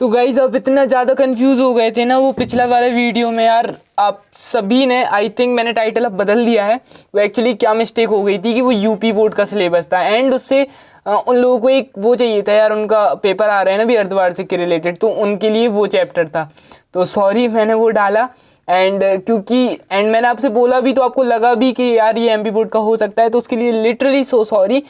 तो गाइज आप इतना ज़्यादा कंफ्यूज हो गए थे ना वो पिछला वाले वीडियो में यार, आप सभी ने, आई थिंक मैंने टाइटल अब बदल दिया है। वो एक्चुअली क्या मिस्टेक हो गई थी कि वो यूपी बोर्ड का सिलेबस था एंड उससे उन लोगों को एक वो चाहिए था यार, उनका पेपर आ रहे हैं ना भी अर्धवार्षिक के रिलेटेड, तो उनके लिए वो चैप्टर था। तो सॉरी मैंने वो डाला क्योंकि मैंने आपसे बोला भी तो आपको लगा भी कि यार ये एमपी बोर्ड का हो सकता है, तो उसके लिए लिटरली सो सॉरी।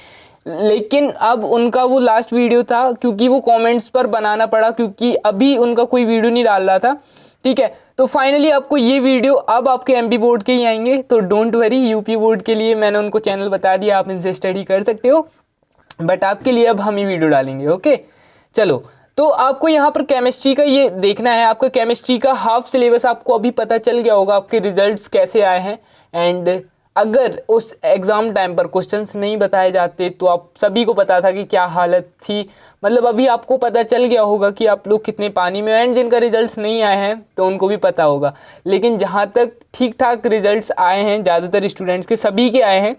लेकिन अब उनका वो लास्ट वीडियो था क्योंकि वो कमेंट्स पर बनाना पड़ा, क्योंकि अभी उनका कोई वीडियो नहीं डाल रहा था। ठीक है, तो फाइनली आपको ये वीडियो अब आपके एमपी बोर्ड के ही आएंगे, तो डोंट वरी। यूपी बोर्ड के लिए मैंने उनको चैनल बता दिया, आप इनसे स्टडी कर सकते हो, बट आपके लिए अब हम ही वीडियो डालेंगे। ओके चलो, तो आपको यहाँ पर केमिस्ट्री का ये देखना है। आपका केमिस्ट्री का हाफ सिलेबस आपको अभी पता चल गया होगा, आपके रिजल्ट्स कैसे आए हैं। एंड अगर उस एग्ज़ाम टाइम पर क्वेश्चंस नहीं बताए जाते तो आप सभी को पता था कि क्या हालत थी, मतलब अभी आपको पता चल गया होगा कि आप लोग कितने पानी में। एंड जिनका रिजल्ट्स नहीं आए हैं तो उनको भी पता होगा, लेकिन जहाँ तक ठीक ठाक रिजल्ट्स आए हैं ज़्यादातर स्टूडेंट्स के, सभी के आए हैं,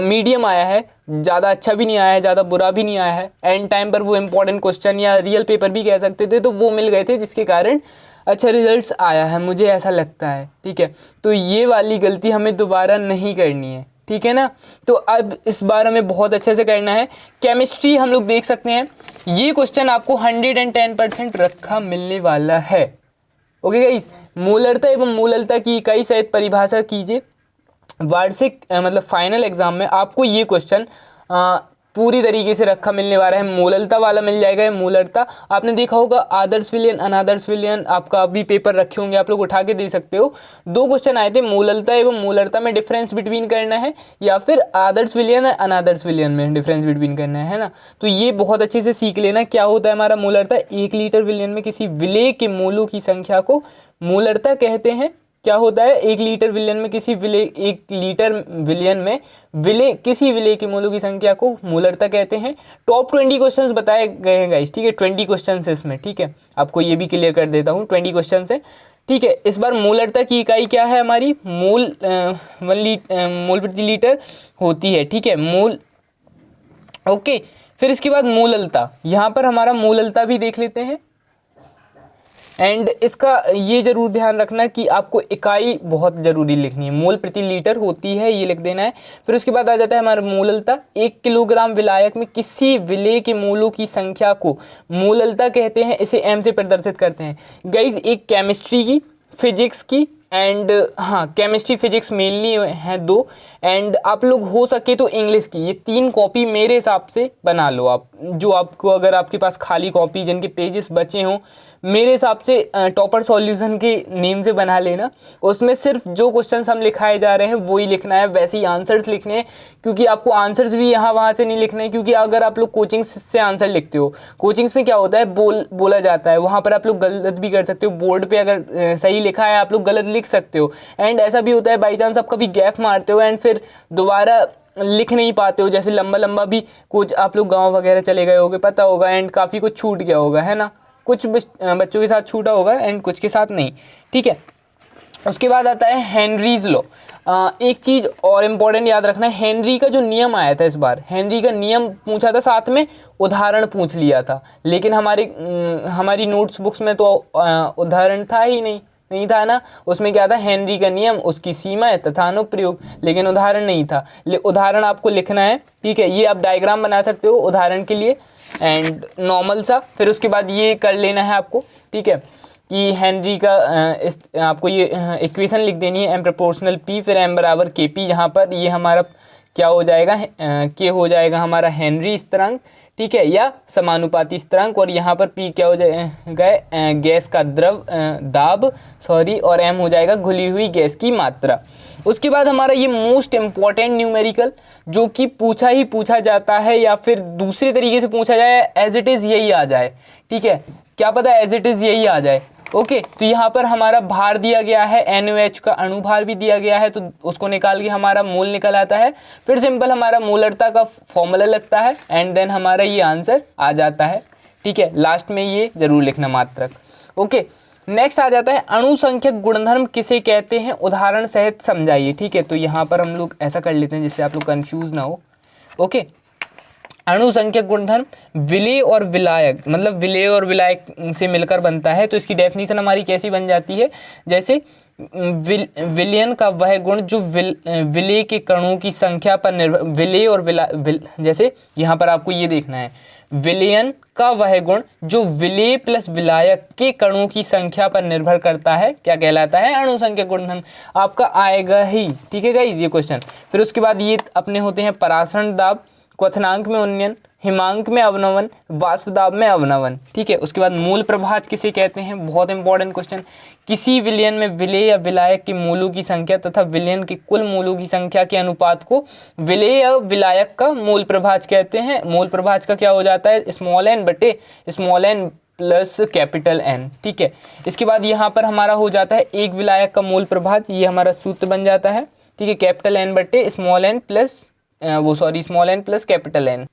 मीडियम आया है, ज़्यादा अच्छा भी नहीं आया है, ज़्यादा बुरा भी नहीं आया है। एंड टाइम पर वो इंपॉर्टेंट क्वेश्चन या रियल पेपर भी कह सकते थे, तो वो मिल गए थे, जिसके कारण अच्छा रिजल्ट्स आया है, मुझे ऐसा लगता है। ठीक है, तो ये वाली गलती हमें दोबारा नहीं करनी है, ठीक है ना। तो अब इस बार हमें बहुत अच्छे से करना है। केमिस्ट्री हम लोग देख सकते हैं, ये क्वेश्चन आपको 110% रखा मिलने वाला है। ओके गाइस, मूलरता एवं मूललता की इकाई सहित परिभाषा कीजिए। वार्षिक मतलब फाइनल एग्जाम में आपको ये क्वेश्चन पूरी तरीके से रखा मिलने वाला है। मूललता वाला मिल जाएगा। ये मूलरता आपने देखा होगा, आदर्श विलयन अनादर्श विलयन आपका अभी पेपर रखे होंगे, आप लोग उठा के दे सकते हो। 2 क्वेश्चन आए थे, मूललता एवं मूलरता में डिफरेंस बिटवीन करना है, या फिर आदर्श विलयन अनादर्श विलयन में डिफरेंस बिटवीन करना है ना। तो ये बहुत अच्छे से सीख लेना क्या होता है हमारा मूलरता। 1 लीटर विलयन में किसी विलेय के मोलों की संख्या को मूलरता कहते हैं। क्या होता है, 1 लीटर विलयन में किसी विलेय, 1 लीटर विलयन में विलेय, किसी विलेय के मोलों की संख्या को मूलरता कहते हैं। टॉप 20 क्वेश्चंस बताए गए हैं गाइस, ठीक है, 20 क्वेश्चंस है इसमें। ठीक है, आपको ये भी क्लियर कर देता हूँ, 20 क्वेश्चंस है। ठीक है, इस बार मूलरता की इकाई क्या है हमारी, मोल मोल प्रति लीटर होती है। ठीक है, मोल। ओके, फिर इसके बाद मूललता, यहाँ पर हमारा मूललता भी देख लेते हैं। एंड इसका ये ज़रूर ध्यान रखना कि आपको इकाई बहुत ज़रूरी लिखनी है, मोल प्रति लीटर होती है, ये लिख देना है। फिर उसके बाद आ जाता है हमारा मूललता। 1 किलोग्राम विलायक में किसी विलेय के मोलों की संख्या को मूललता कहते हैं, इसे एम से प्रदर्शित करते हैं। गाइज, एक केमिस्ट्री की, फिजिक्स की, एंड हाँ केमिस्ट्री फिजिक्स मेनली हैं 2, एंड आप लोग हो सके तो इंग्लिश की, ये 3 कॉपी मेरे हिसाब से बना लो आप। जो आपको, अगर आपके पास खाली कॉपी जिनके पेजेस बचे हों, मेरे हिसाब से टॉपर सॉल्यूशन के नेम से बना लेना। उसमें सिर्फ जो क्वेश्चंस हम लिखाए जा रहे हैं वही लिखना है, वैसे ही आंसर्स लिखने हैं, क्योंकि आपको आंसर्स भी यहाँ वहाँ से नहीं लिखने हैं। क्योंकि अगर आप लोग कोचिंग्स से आंसर लिखते हो, कोचिंग्स में क्या होता है, बोला जाता है, वहाँ पर आप लोग गलत भी कर सकते हो। बोर्ड पे अगर सही लिखा है आप लोग गलत लिख सकते हो। एंड ऐसा भी होता है बाई चांस आप कभी गैप मारते हो एंड फिर दोबारा लिख नहीं पाते हो, जैसे लंबा लंबा भी कुछ आप लोग गाँव वगैरह चले गए होगे, पता होगा, एंड काफ़ी कुछ छूट गया होगा, है ना। कुछ बच्चों के साथ छूटा होगा एंड कुछ के साथ नहीं। ठीक है, उसके बाद आता है हेनरीज लॉ। एक चीज़ और इम्पॉर्टेंट याद रखना है, हेनरी का जो नियम आया था, इस बार हेनरी का नियम पूछा था, साथ में उदाहरण पूछ लिया था, लेकिन हमारी नोट्स बुक्स में तो उदाहरण था ही नहीं था ना। उसमें क्या था, हेनरी का नियम, उसकी सीमा तथा अनुप्रयोग, लेकिन उदाहरण नहीं था। उदाहरण आपको लिखना है। ठीक है, ये आप डायग्राम बना सकते हो उदाहरण के लिए, एंड नॉर्मल सा। फिर उसके बाद ये कर लेना है आपको, ठीक है, कि हेनरी का आपको ये इक्वेशन लिख देनी है, m प्रोपोर्शनल p, फिर m बराबर के पी। यहाँ पर ये हमारा क्या हो जाएगा, के हो जाएगा हमारा हेनरी स्थिरांक, ठीक है, या समानुपाती स्थिरांक, और यहाँ पर p क्या हो जाएगा, गैस का द्रव दाब, सॉरी, और m हो जाएगा घुली हुई गैस की मात्रा। उसके बाद हमारा ये मोस्ट इम्पॉर्टेंट न्यूमेरिकल, जो कि पूछा जाता है, या फिर दूसरे तरीके से पूछा जाए, एज इट इज़ यही आ जाए। ठीक है, क्या पता एज इट इज़ यही आ जाए। ओके, तो यहाँ पर हमारा भार दिया गया है, NaOH का अणुभार भी दिया गया है, तो उसको निकाल के हमारा मोल निकल आता है। फिर सिंपल हमारा मूलरता का फॉर्मूला लगता है, एंड देन हमारा ये आंसर आ जाता है। ठीक है, लास्ट में ये जरूर लिखना मात्रक। ओके, नेक्स्ट आ जाता है अणुसंख्यक गुणधर्म किसे कहते हैं, उदाहरण सहित समझाइए। ठीक है, तो यहाँ पर हम लोग ऐसा कर लेते हैं जिससे आप लोग कंफ्यूज ना हो। ओके, अणुसंख्यक गुणधर्म विलेय और विलायक, मतलब विलेय और विलायक से मिलकर बनता है। तो इसकी डेफिनेशन हमारी कैसी बन जाती है, जैसे विलयन का वह गुण जो विलेय के कणों की संख्या पर निर्भर, विलेय और जैसे यहाँ पर आपको ये देखना है, विलयन का वह गुण जो विलेय प्लस विलायक के कणों की संख्या पर निर्भर करता है, क्या कहलाता है, अणुसंख्यक गुणधर्म। आपका आएगा ही, ठीक है गाइस, ये क्वेश्चन। फिर उसके बाद ये अपने होते हैं परासरण दाब, क्वथनांक में उन्नयन, हिमांक में अवनवन, वाष्प दाब में अवनवन, ठीक है। उसके बाद मूल प्रभाज किसे कहते हैं, बहुत इंपॉर्टेंट क्वेश्चन। किसी विलयन में विलेय या विलायक के मूलों की संख्या तथा विलयन के कुल मूलों की संख्या के अनुपात को विलेय या विलायक का मूल प्रभाज कहते हैं। मूल प्रभाज का क्या हो जाता है, स्मॉल एन बटे small n plus capital n, ठीक है। इसके बाद यहाँ पर हमारा हो जाता है एक विलायक का मूल प्रभाज, ये हमारा सूत्र बन जाता है, ठीक है, कैपिटल एन बटे small n plus small n plus capital n.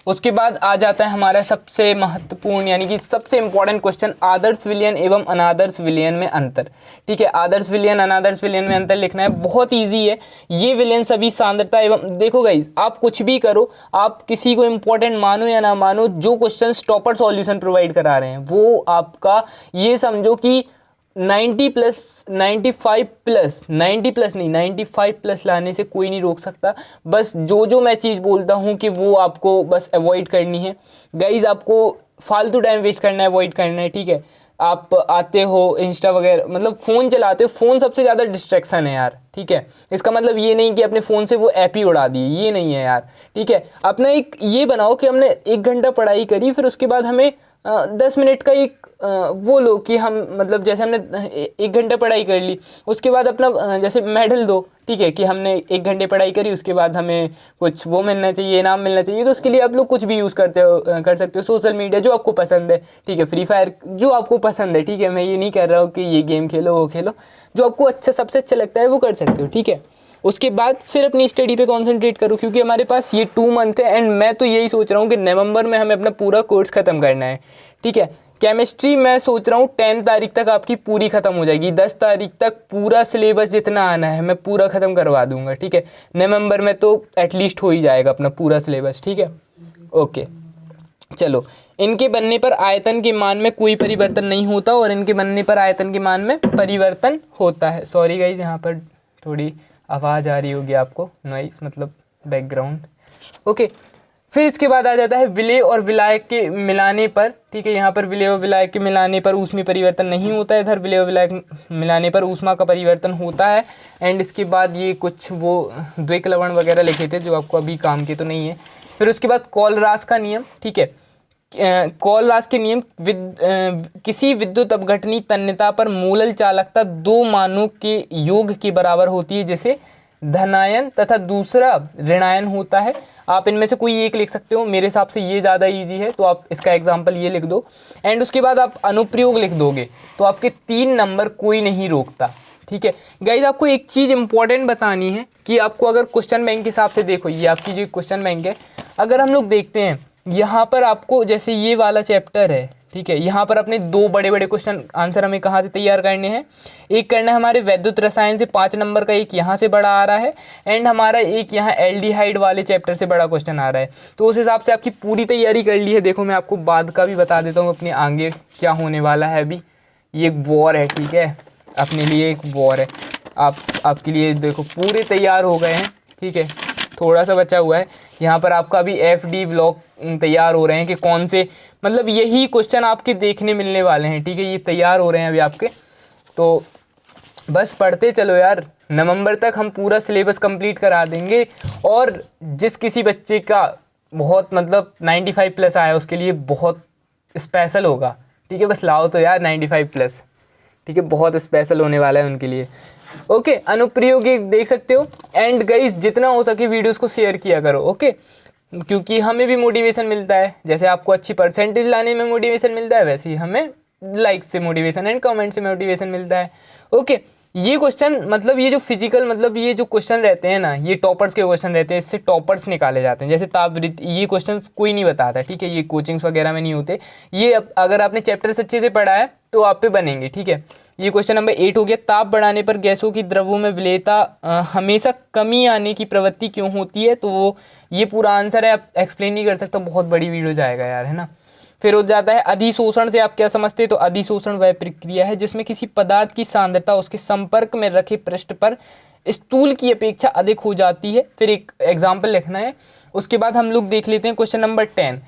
उसके बाद आ जाता है हमारा सबसे महत्वपूर्ण यानी कि सबसे इंपॉर्टेंट क्वेश्चन, आदर्श विलयन एवं अनादर्श विलयन में अंतर, ठीक है। आदर्श विलयन अनादर्श विलयन में अंतर लिखना है, बहुत इजी है। ये विलयन सभी सांद्रता एवं, देखो गाइज आप कुछ भी करो, आप किसी को इंपॉर्टेंट मानो या ना मानो, जो क्वेश्चन टॉपर सॉल्यूशन प्रोवाइड करा रहे हैं वो आपका ये समझो कि 90 प्लस 95 प्लस 90 प्लस नहीं 95 प्लस लाने से कोई नहीं रोक सकता। बस जो मैं चीज़ बोलता हूँ कि वो आपको बस अवॉइड करनी है गाइज, आपको फालतू टाइम वेस्ट करना है, अवॉइड करना है, ठीक है। आप आते हो इंस्टा वगैरह, मतलब फ़ोन चलाते हो, फ़ोन सबसे ज़्यादा डिस्ट्रैक्शन है यार, ठीक है। इसका मतलब ये नहीं कि अपने फ़ोन से वो ऐप ही उड़ा दिए, ये नहीं है यार, ठीक है। अपना एक ये बनाओ कि हमने 1 घंटा पढ़ाई करी, फिर उसके बाद हमें 10 मिनट का एक वो लो कि हम मतलब जैसे हमने 1 घंटा पढ़ाई कर ली, उसके बाद अपना जैसे मेडल दो, ठीक है, कि हमने 1 घंटे पढ़ाई करी, उसके बाद हमें कुछ वो मिलना चाहिए, इनाम मिलना चाहिए। तो उसके लिए आप लोग कुछ भी यूज़ कर सकते हो, सोशल मीडिया जो आपको पसंद है, ठीक है, फ्री फायर जो आपको पसंद है, ठीक है। मैं ये नहीं कर रहा हूँ कि ये गेम खेलो वो खेलो, जो आपको अच्छा सबसे अच्छा लगता है वो कर सकते हो, ठीक है। उसके बाद फिर अपनी स्टडी पे कंसंट्रेट करो, क्योंकि हमारे पास ये 2 मंथ है एंड मैं तो यही सोच रहा हूँ कि नवंबर में हमें अपना पूरा कोर्स ख़त्म करना है, ठीक है। केमिस्ट्री मैं सोच रहा हूँ 10 तारीख तक आपकी पूरी ख़त्म हो जाएगी, 10 तारीख तक पूरा सिलेबस जितना आना है मैं पूरा ख़त्म करवा दूंगा, ठीक है। नवंबर में तो एटलीस्ट हो ही जाएगा अपना पूरा सिलेबस, ठीक है। ओके चलो, इनके बनने पर आयतन के मान में कोई परिवर्तन नहीं होता और इनके बनने पर आयतन के मान में परिवर्तन होता है। सॉरी गाइज, यहाँ पर थोड़ी आवाज़ आ रही होगी आपको, नॉइस मतलब बैकग्राउंड, ओके। फिर इसके बाद आ जाता है विलेय और विलायक के मिलाने पर, ठीक है। यहाँ पर विलेय और विलायक के मिलाने पर ऊष्मीय परिवर्तन नहीं होता है, इधर विलेय और विलायक मिलाने पर ऊष्मा का परिवर्तन होता है। एंड इसके बाद ये कुछ वो द्विक लवण वगैरह लिखे थे जो आपको अभी काम के तो नहीं है। फिर उसके बाद कॉलरास का नियम, ठीक है। कॉलरास के नियम, किसी विद्युत अपघटनी तन्यता पर मूलल चालकता 2 मानों के योग के बराबर होती है, जैसे धनायन तथा दूसरा ऋणायन होता है। आप इनमें से कोई एक लिख सकते हो, मेरे हिसाब से ये ज़्यादा इजी है तो आप इसका एग्जाम्पल ये लिख दो। एंड उसके बाद आप अनुप्रयोग लिख दोगे तो आपके 3 नंबर कोई नहीं रोकता, ठीक है। गाइज आपको एक चीज़ इंपॉर्टेंट बतानी है कि आपको अगर क्वेश्चन बैंक के हिसाब से देखो, ये आपकी जो क्वेश्चन बैंक है, अगर हम लोग देखते हैं यहाँ पर आपको जैसे ये वाला चैप्टर है, ठीक है, यहाँ पर अपने 2 बड़े बड़े क्वेश्चन आंसर हमें कहाँ से तैयार करने हैं। एक करना है हमारे वैद्युत रसायन से 5 नंबर का, एक यहाँ से बड़ा आ रहा है एंड हमारा एक यहाँ एल्डिहाइड वाले चैप्टर से बड़ा क्वेश्चन आ रहा है। तो उस हिसाब से आपकी पूरी तैयारी कर ली है। देखो मैं आपको बाद का भी बता देता हूँ अपने आगे क्या होने वाला है। अभी ये एक वॉर है, ठीक है, अपने लिए एक वॉर है। आपके लिए देखो पूरे तैयार हो गए हैं, ठीक है, थोड़ा सा बचा हुआ है। यहाँ पर आपका भी FD ब्लॉक तैयार हो रहे हैं कि कौन से, मतलब यही क्वेश्चन आपके देखने मिलने वाले हैं, ठीक है, ये तैयार हो रहे हैं अभी आपके। तो बस पढ़ते चलो यार, नवंबर तक हम पूरा सिलेबस कंप्लीट करा देंगे। और जिस किसी बच्चे का बहुत मतलब 95 प्लस आया उसके लिए बहुत स्पेशल होगा, ठीक है। बस लाओ तो यार 95 प्लस, ठीक है, बहुत स्पेशल होने वाला है उनके लिए। ओके, अनुप्रयोग देख सकते हो। एंड गाइस जितना हो सके वीडियोस को शेयर किया करो, ओके, क्योंकि हमें भी मोटिवेशन मिलता है। जैसे आपको अच्छी परसेंटेज लाने में मोटिवेशन मिलता है, वैसे ही हमें लाइक से मोटिवेशन एंड कमेंट से मोटिवेशन मिलता है। ओके, ये क्वेश्चन मतलब ये जो फिजिकल मतलब ये जो क्वेश्चन रहते हैं ना, ये टॉपर्स के क्वेश्चन रहते हैं, इससे टॉपर्स निकाले जाते हैं। जैसे तापवृत्ति, ये क्वेश्चन कोई नहीं बताता, ठीक है, ये कोचिंग्स वगैरह में नहीं होते। ये अगर आपने चैप्टर्स अच्छे से पढ़ा है तो आप पे बनेंगे, ठीक है। ये क्वेश्चन नंबर 8 हो गया। ताप बढ़ाने पर गैसों की द्रवों में विलेयता हमेशा कमी आने की प्रवृत्ति क्यों होती है? तो वो ये पूरा आंसर है, आप एक्सप्लेन नहीं कर सकता, बहुत बड़ी वीडियो जाएगा यार, है ना। फिर हो जाता है अधिशोषण से आप क्या समझते हैं? तो अधिशोषण वह प्रक्रिया है जिसमें किसी पदार्थ की सांद्रता उसके संपर्क में रखे पृष्ठ पर स्थूल की अपेक्षा अधिक हो जाती है। फिर एक एग्जाम्पल लिखना है। उसके बाद हम लोग देख लेते हैं क्वेश्चन नंबर 10,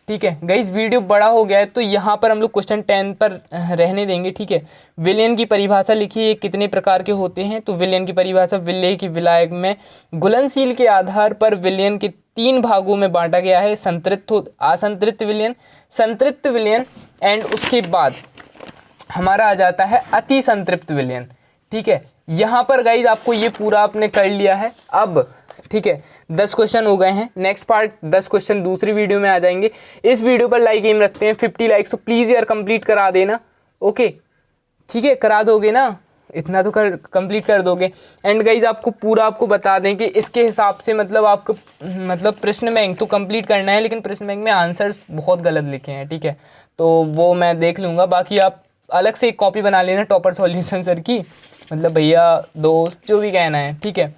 ठीक है। गाइस वीडियो बड़ा हो गया है तो यहाँ पर हम लोग क्वेश्चन 10 पर रहने देंगे, ठीक है। विलयन की परिभाषा लिखिए, कितने प्रकार के होते हैं? तो विलयन की परिभाषा, विलेय की विलायक में घुलनशील के आधार पर विलयन के 3 भागों में बांटा गया है, संतृप्त, असंतृप्त विलयन, संतृप्त विलयन एंड उसके बाद हमारा आ जाता है अति संतृप्त विलयन, ठीक है। यहाँ पर गाइज आपको ये पूरा आपने कर लिया है अब, ठीक है। 10 क्वेश्चन हो गए हैं। नेक्स्ट पार्ट 10 क्वेश्चन दूसरी वीडियो में आ जाएंगे। इस वीडियो पर लाइक एम रखते हैं 50 लाइक्स, तो प्लीज़ यार कंप्लीट करा देना, ओके, ठीक है, करा दोगे ना, इतना तो कंप्लीट कर दोगे। एंड गाइज आपको पूरा आपको बता दें कि इसके हिसाब से मतलब आपको मतलब प्रश्न बैंक तो कंप्लीट करना है, लेकिन प्रश्न बैंक में आंसर्स बहुत गलत लिखे हैं, ठीक है, तो वो मैं देख लूँगा। बाकी आप अलग से एक कॉपी बना लेना टॉपर सॉल्यूशन सर की, मतलब भैया दोस्त जो भी कहना है, ठीक है।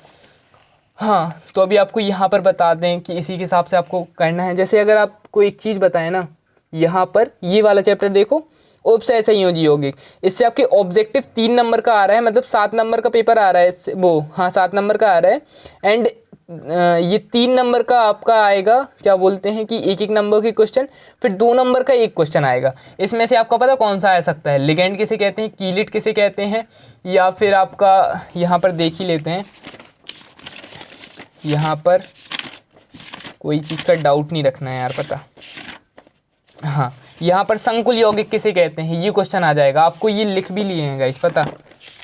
हाँ, तो अभी आपको यहाँ पर बता दें कि इसी के हिसाब से आपको करना है। जैसे अगर आपको एक चीज़ बताएं ना, यहाँ पर ये वाला चैप्टर देखो, उपसय संयोजी यौगिक, इससे आपके ऑब्जेक्टिव 3 नंबर का आ रहा है, मतलब 7 नंबर का पेपर आ रहा है इससे, वो हाँ 7 नंबर का आ रहा है। एंड ये 3 नंबर का आपका आएगा, क्या बोलते हैं कि एक नंबर के क्वेश्चन, फिर 2 नंबर का एक क्वेश्चन आएगा। इसमें से आपका पता कौन सा आ सकता है? लिगेंड किसे कहते हैं, कीलेट किसे कहते हैं, या फिर आपका यहाँ पर देख ही लेते हैं, यहाँ पर कोई चीज़ का डाउट नहीं रखना है यार, पता, हाँ, यहाँ पर संकुल यौगिक किसे कहते हैं, ये क्वेश्चन आ जाएगा। आपको ये लिख भी लिए हैं गाइस, पता,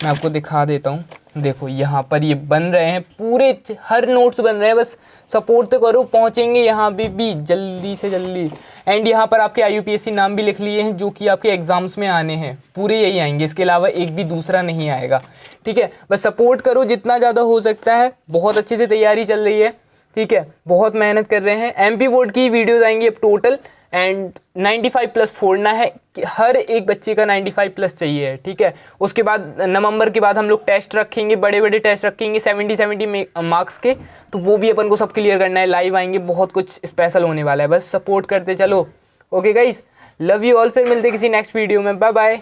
मैं आपको दिखा देता हूँ, देखो यहाँ पर ये बन रहे हैं, पूरे हर नोट्स बन रहे हैं, बस सपोर्ट तो करो, पहुँचेंगे यहाँ भी जल्दी से जल्दी। एंड यहाँ पर आपके IUPAC नाम भी लिख लिए हैं जो कि आपके एग्जाम्स में आने हैं, पूरे यही आएंगे, इसके अलावा एक भी दूसरा नहीं आएगा, ठीक है। बस सपोर्ट करो जितना ज़्यादा हो सकता है, बहुत अच्छे से तैयारी चल रही है, ठीक है, बहुत मेहनत कर रहे हैं। MP बोर्ड की वीडियोज़ आएंगी अब टोटल, एंड 95+ फोड़ना है, हर एक बच्चे का 95+ चाहिए, ठीक है। उसके बाद नवंबर के बाद हम लोग टेस्ट रखेंगे, बड़े बड़े टेस्ट रखेंगे 70 मार्क्स के, तो वो भी अपन को सब क्लियर करना है। लाइव आएंगे, बहुत कुछ स्पेशल होने वाला है, बस सपोर्ट करते चलो। Okay guys, love you all, फिर मिलते किसी नेक्स्ट वीडियो में, बाय बाय।